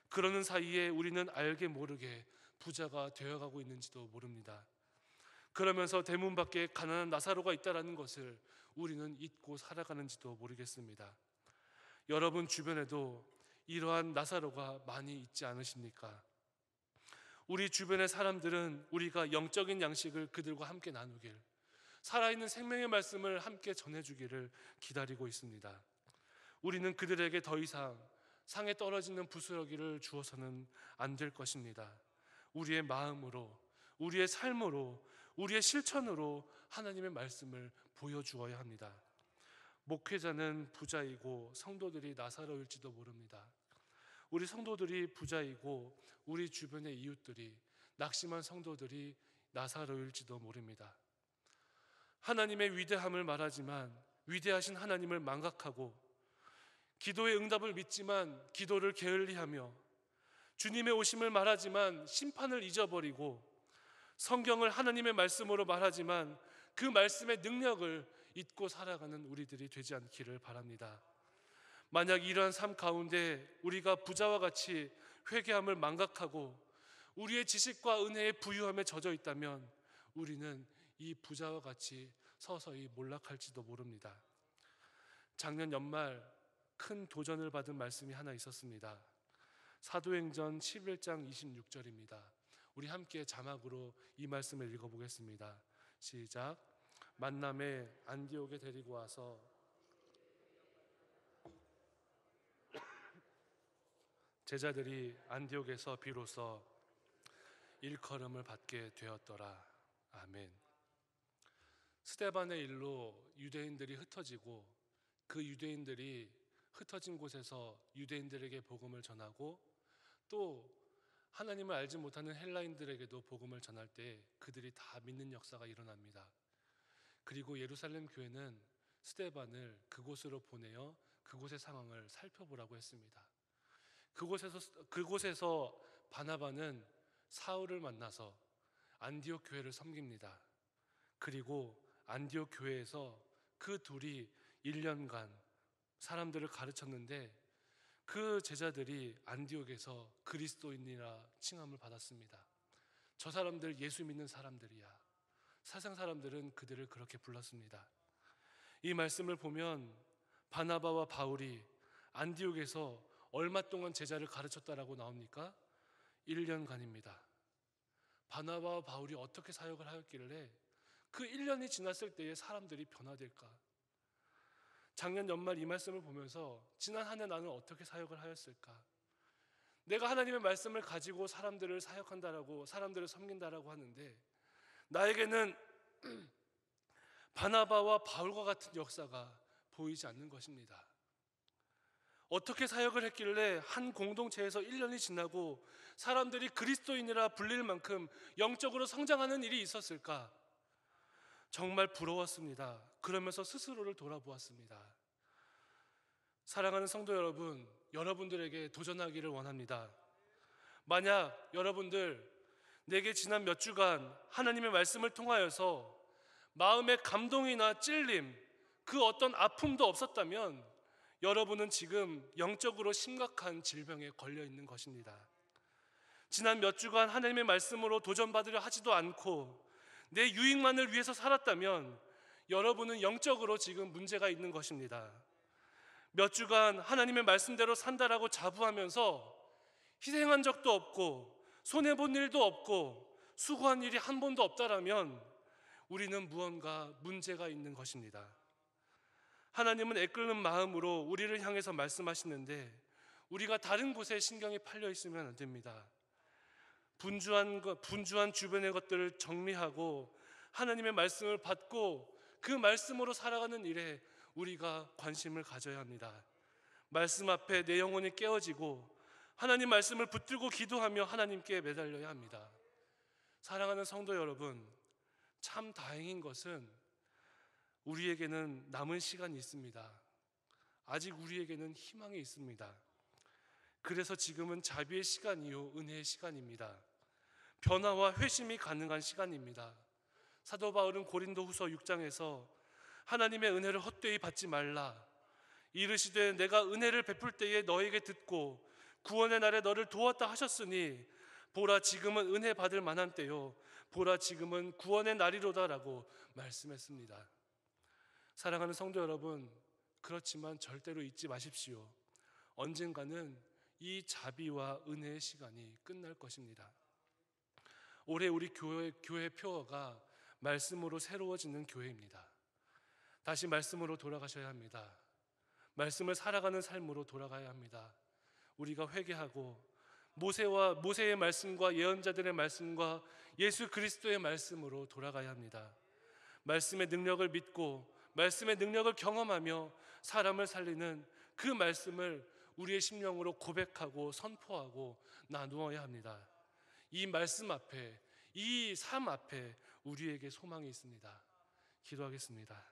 그러는 사이에 우리는 알게 모르게 부자가 되어가고 있는지도 모릅니다. 그러면서 대문 밖에 가난한 나사로가 있다는 것을 우리는 잊고 살아가는지도 모르겠습니다. 여러분 주변에도 이러한 나사로가 많이 있지 않으십니까? 우리 주변의 사람들은 우리가 영적인 양식을 그들과 함께 나누길, 살아있는 생명의 말씀을 함께 전해주기를 기다리고 있습니다. 우리는 그들에게 더 이상 상에 떨어지는 부스러기를 주어서는 안 될 것입니다. 우리의 마음으로, 우리의 삶으로, 우리의 실천으로 하나님의 말씀을 보여주어야 합니다. 목회자는 부자이고 성도들이 나사로일지도 모릅니다. 우리 성도들이 부자이고 우리 주변의 이웃들이, 낙심한 성도들이 나사로일지도 모릅니다. 하나님의 위대함을 말하지만 위대하신 하나님을 망각하고, 기도의 응답을 믿지만 기도를 게을리하며, 주님의 오심을 말하지만 심판을 잊어버리고, 성경을 하나님의 말씀으로 말하지만 그 말씀의 능력을 잊고 살아가는 우리들이 되지 않기를 바랍니다. 만약 이러한 삶 가운데 우리가 부자와 같이 회개함을 망각하고 우리의 지식과 은혜의 부유함에 젖어 있다면 우리는 이 부자와 같이 서서히 몰락할지도 모릅니다. 작년 연말 큰 도전을 받은 말씀이 하나 있었습니다. 사도행전 11장 26절입니다. 우리 함께 자막으로 이 말씀을 읽어보겠습니다. 시작. 만남에 안디옥에 데리고 와서 제자들이 안디옥에서 비로소 일컬음을 받게 되었더라. 아멘. 스데반의 일로 유대인들이 흩어지고, 그 유대인들이 흩어진 곳에서 유대인들에게 복음을 전하고, 또 하나님을 알지 못하는 헬라인들에게도 복음을 전할 때 그들이 다 믿는 역사가 일어납니다. 그리고 예루살렘 교회는 스데반을 그곳으로 보내어 그곳의 상황을 살펴보라고 했습니다. 그곳에서 바나바는 사울을 만나서 안디옥 교회를 섬깁니다. 그리고 안디옥 교회에서 그 둘이 1년간 사람들을 가르쳤는데, 그 제자들이 안디옥에서 그리스도인이라 칭함을 받았습니다. 저 사람들 예수 믿는 사람들이야. 세상 사람들은 그들을 그렇게 불렀습니다. 이 말씀을 보면 바나바와 바울이 안디옥에서 얼마 동안 제자를 가르쳤다라고 나옵니까? 1년간입니다. 바나바와 바울이 어떻게 사역을 하였길래 그 1년이 지났을 때에 사람들이 변화될까? 작년 연말 이 말씀을 보면서 지난 한 해 나는 어떻게 사역을 하였을까? 내가 하나님의 말씀을 가지고 사람들을 사역한다라고, 사람들을 섬긴다라고 하는데 나에게는 바나바와 바울과 같은 역사가 보이지 않는 것입니다. 어떻게 사역을 했길래 한 공동체에서 1년이 지나고 사람들이 그리스도인이라 불릴 만큼 영적으로 성장하는 일이 있었을까? 정말 부러웠습니다. 그러면서 스스로를 돌아보았습니다. 사랑하는 성도 여러분, 여러분들에게 도전하기를 원합니다. 만약 여러분들 내게 지난 몇 주간 하나님의 말씀을 통하여서 마음의 감동이나 찔림, 그 어떤 아픔도 없었다면 여러분은 지금 영적으로 심각한 질병에 걸려 있는 것입니다. 지난 몇 주간 하나님의 말씀으로 도전받으려 하지도 않고 내 유익만을 위해서 살았다면 여러분은 영적으로 지금 문제가 있는 것입니다. 몇 주간 하나님의 말씀대로 산다라고 자부하면서 희생한 적도 없고 손해본 일도 없고 수고한 일이 한 번도 없다라면 우리는 무언가 문제가 있는 것입니다. 하나님은 애끓는 마음으로 우리를 향해서 말씀하시는데 우리가 다른 곳에 신경이 팔려 있으면 안 됩니다. 분주한 주변의 것들을 정리하고 하나님의 말씀을 받고 그 말씀으로 살아가는 일에 우리가 관심을 가져야 합니다. 말씀 앞에 내 영혼이 깨어지고 하나님 말씀을 붙들고 기도하며 하나님께 매달려야 합니다. 사랑하는 성도 여러분, 참 다행인 것은 우리에게는 남은 시간이 있습니다. 아직 우리에게는 희망이 있습니다. 그래서 지금은 자비의 시간이요 은혜의 시간입니다. 변화와 회심이 가능한 시간입니다. 사도 바울은 고린도후서 6장에서 하나님의 은혜를 헛되이 받지 말라, 이르시되 내가 은혜를 베풀 때에 너에게 듣고 구원의 날에 너를 도왔다 하셨으니 보라 지금은 은혜 받을 만한 때요 보라 지금은 구원의 날이로다라고 말씀했습니다. 사랑하는 성도 여러분, 그렇지만 절대로 잊지 마십시오. 언젠가는 이 자비와 은혜의 시간이 끝날 것입니다. 올해 우리 교회 표어가 말씀으로 새로워지는 교회입니다. 다시 말씀으로 돌아가셔야 합니다. 말씀을 살아가는 삶으로 돌아가야 합니다. 우리가 회개하고 모세의 말씀과 예언자들의 말씀과 예수 그리스도의 말씀으로 돌아가야 합니다. 말씀의 능력을 믿고 말씀의 능력을 경험하며 사람을 살리는 그 말씀을 우리의 심령으로 고백하고 선포하고 나누어야 합니다. 이 말씀 앞에, 이 삶 앞에 우리에게 소망이 있습니다. 기도하겠습니다.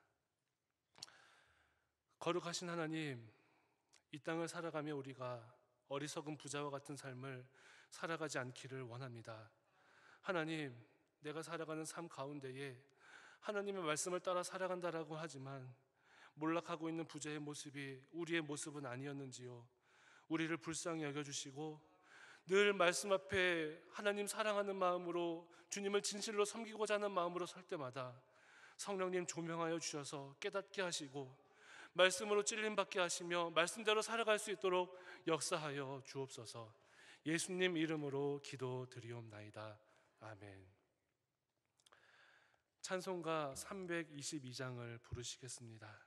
거룩하신 하나님, 이 땅을 살아가며 우리가 어리석은 부자와 같은 삶을 살아가지 않기를 원합니다. 하나님, 내가 살아가는 삶 가운데에 하나님의 말씀을 따라 살아간다라고 하지만 몰락하고 있는 부자의 모습이 우리의 모습은 아니었는지요. 우리를 불쌍히 여겨주시고 늘 말씀 앞에 하나님 사랑하는 마음으로 주님을 진실로 섬기고자 하는 마음으로 설 때마다 성령님 조명하여 주셔서 깨닫게 하시고 말씀으로 찔림받게 하시며 말씀대로 살아갈 수 있도록 역사하여 주옵소서. 예수님 이름으로 기도드리옵나이다. 아멘. 찬송가 322장을 부르시겠습니다.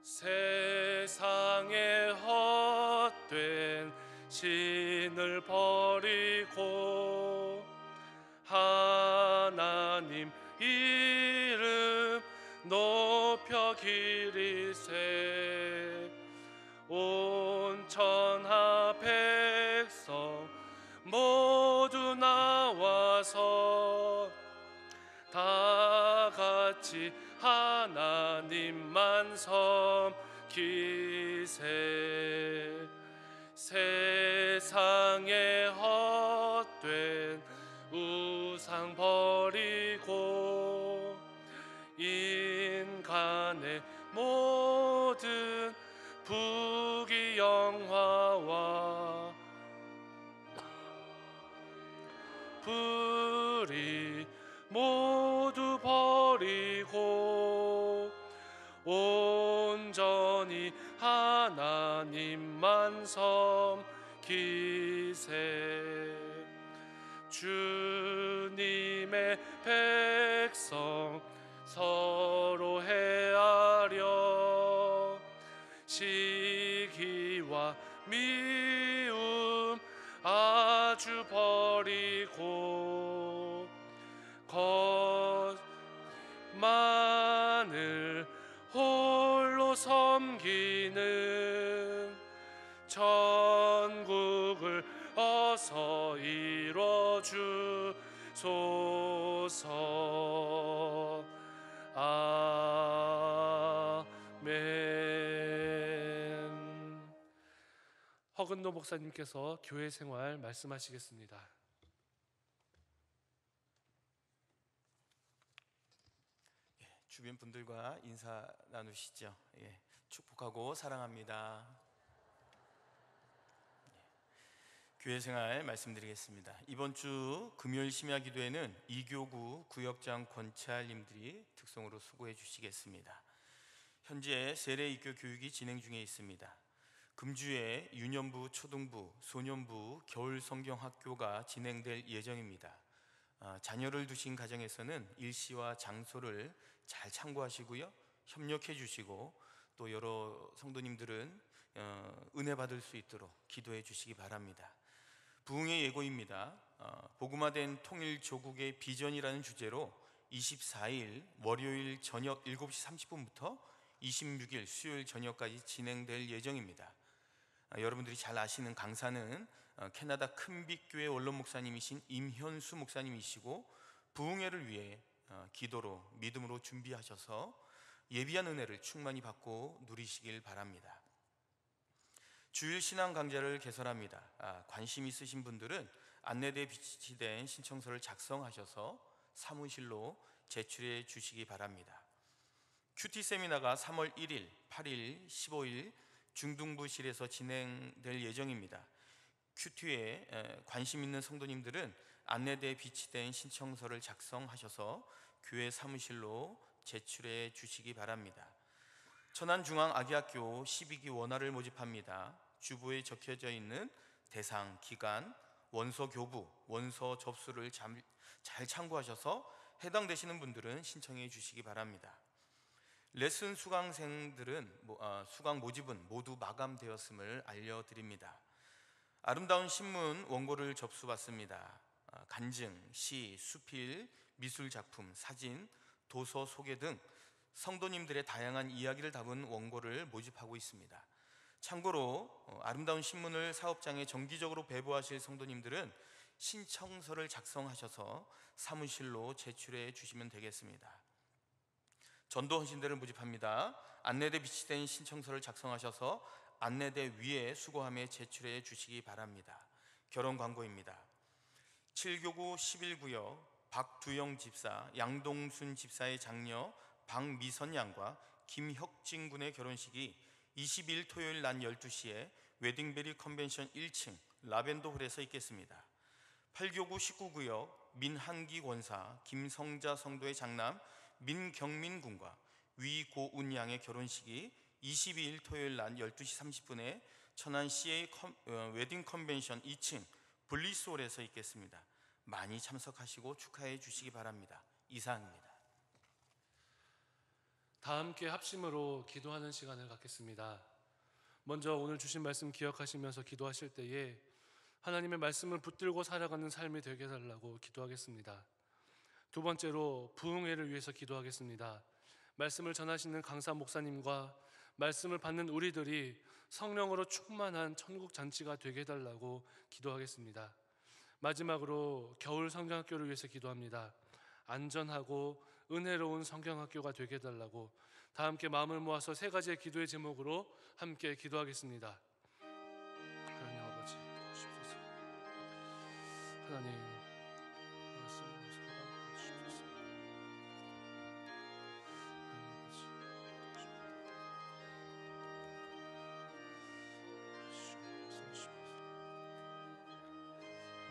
세상의 헛된 신을 버리고 하나님 이름 높여 기리세. 온 천하 백성 모두 나와서 다 같이 하나님만 섬기세. 세상의 헛된 우상 버리고 인간의 모든 부귀영화와 불의 모두 버리고 온전히 하나님만 섬기세. 주님의 백성 서로 헤아려 시기와 미움 아주 버리고 것만을 홀로 섬기는 천국을 어서 이뤄주소서. 아멘. 허근노 목사님께서 교회 생활 말씀하시겠습니다. 주변 분들과 인사 나누시죠. 축복하고 사랑합니다. 교회 생활 말씀드리겠습니다. 이번 주 금요일 심야 기도에는 이교구 구역장 권찰님들이 특송으로 수고해 주시겠습니다. 현재 세례 입교 교육이 진행 중에 있습니다. 금주에 유년부, 초등부, 소년부 겨울 성경학교가 진행될 예정입니다. 자녀를 두신 가정에서는 일시와 장소를 잘 참고하시고요, 협력해 주시고 또 여러 성도님들은 은혜 받을 수 있도록 기도해 주시기 바랍니다. 부흥의 예고입니다. 복음화된 통일조국의 비전이라는 주제로 24일 월요일 저녁 7시 30분부터 26일 수요일 저녁까지 진행될 예정입니다. 여러분들이 잘 아시는 강사는 캐나다 큰빛교회 원로 목사님이신 임현수 목사님이시고, 부흥회를 위해 기도로 믿음으로 준비하셔서 예비한 은혜를 충만히 받고 누리시길 바랍니다. 주일 신앙 강좌를 개설합니다. 관심 있으신 분들은 안내대에 비치된 신청서를 작성하셔서 사무실로 제출해 주시기 바랍니다. 큐티 세미나가 3월 1일, 8일, 15일 중등부실에서 진행될 예정입니다. 큐티에 관심 있는 성도님들은 안내대에 비치된 신청서를 작성하셔서 교회 사무실로 제출해 주시기 바랍니다. 천안중앙아기학교 12기 원화를 모집합니다. 주부에 적혀져 있는 대상, 기간, 원서 교부, 원서 접수를 잘 참고하셔서 해당되시는 분들은 신청해 주시기 바랍니다. 레슨 수강생들은 수강 모집은 모두 마감되었음을 알려드립니다. 아름다운 신문 원고를 접수받습니다. 간증, 시, 수필, 미술작품, 사진, 도서 소개 등 성도님들의 다양한 이야기를 담은 원고를 모집하고 있습니다. 참고로 아름다운 신문을 사업장에 정기적으로 배부하실 성도님들은 신청서를 작성하셔서 사무실로 제출해 주시면 되겠습니다. 전도 헌신대를 모집합니다. 안내대 비치된 신청서를 작성하셔서 안내대 위에 수거함에 제출해 주시기 바랍니다. 결혼 광고입니다. 7교구 11구역 박두영 집사, 양동순 집사의 장녀 박미선 양과 김혁진 군의 결혼식이 22일 토요일 낮 12시에 웨딩베리 컨벤션 1층 라벤더홀에서 있겠습니다. 8교구 19구역 민한기 권사 김성자 성도의 장남 민경민 군과 위고운 양의 결혼식이 22일 토요일 낮 12시 30분에 천안 CA 웨딩 컨벤션 2층 블리스홀에서 있겠습니다. 많이 참석하시고 축하해 주시기 바랍니다. 이상입니다. 다 함께 합심으로 기도하는 시간을 갖겠습니다. 먼저 오늘 주신 말씀 기억하시면서 기도하실 때에 하나님의 말씀을 붙들고 살아가는 삶이 되게 해달라고 기도하겠습니다. 두 번째로 부흥회를 위해서 기도하겠습니다. 말씀을 전하시는 강사 목사님과 말씀을 받는 우리들이 성령으로 충만한 천국 잔치가 되게 해달라고 기도하겠습니다. 마지막으로 겨울 성경학교를 위해서 기도합니다. 안전하고 은혜로운 성경학교가 되게 해달라고 다 함께 마음을 모아서 세 가지의 기도의 제목으로 함께 기도하겠습니다. 하나님 아버지 도와주십소서. 하나님 말씀으로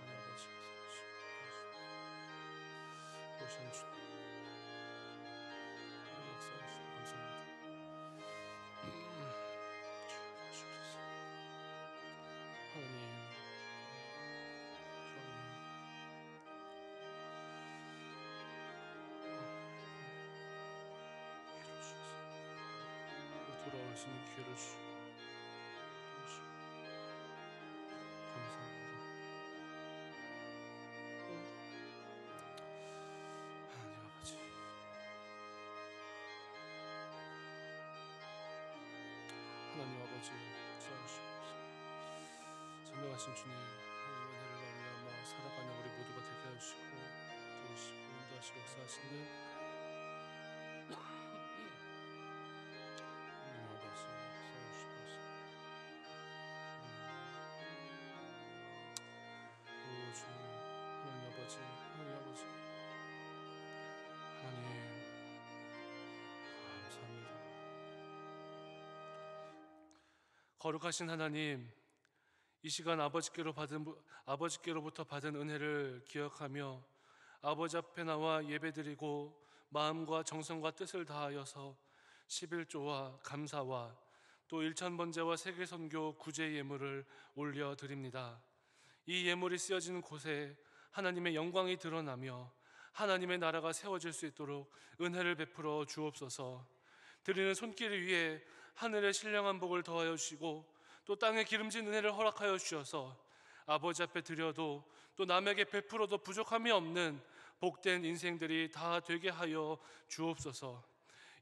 살아가 주십소서. 오신 주님 역사하시고 감사합니다. 주옵소서. 하나님 기회를 주셔서 돌아올 수 있는 기회를 주시고 감사합니다. 하나님 아버지 하나님 아버지 역사하시옵소서. 전능하신 주님 하나님의 은혜를 말미암아 살아가는 우리 모두가 되게 하시고 도우시고 인도하시고 역사하시는 하나님 아버지 역사하시옵소서. 오 주님 하나님 아버지 하나님 아버지 하나님 감사합니다. 거룩하신 하나님, 이 시간 아버지께로부터 받은 은혜를 기억하며 아버지 앞에 나와 예배드리고 마음과 정성과 뜻을 다하여서 11조와 감사와 또 1000번제와 세계선교 구제 예물을 올려드립니다. 이 예물이 쓰여진 곳에 하나님의 영광이 드러나며 하나님의 나라가 세워질 수 있도록 은혜를 베풀어 주옵소서. 드리는 손길 위에 하늘의 신령한 복을 더하여 주시고 또 땅에 기름진 은혜를 허락하여 주셔서 아버지 앞에 드려도 또 남에게 베풀어도 부족함이 없는 복된 인생들이 다 되게 하여 주옵소서.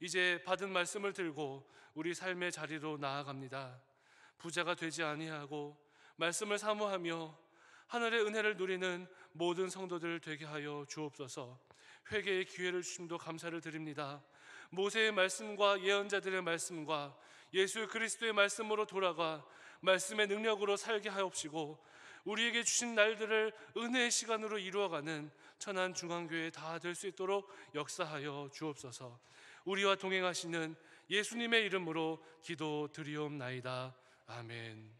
이제 받은 말씀을 들고 우리 삶의 자리로 나아갑니다. 부자가 되지 아니하고 말씀을 사모하며 하늘의 은혜를 누리는 모든 성도들 되게 하여 주옵소서. 회개의 기회를 주심도 감사를 드립니다. 모세의 말씀과 예언자들의 말씀과 예수 그리스도의 말씀으로 돌아가 말씀의 능력으로 살게 하옵시고 우리에게 주신 날들을 은혜의 시간으로 이루어가는 천안중앙교회 다 될 수 있도록 역사하여 주옵소서. 우리와 동행하시는 예수님의 이름으로 기도드리옵나이다. 아멘.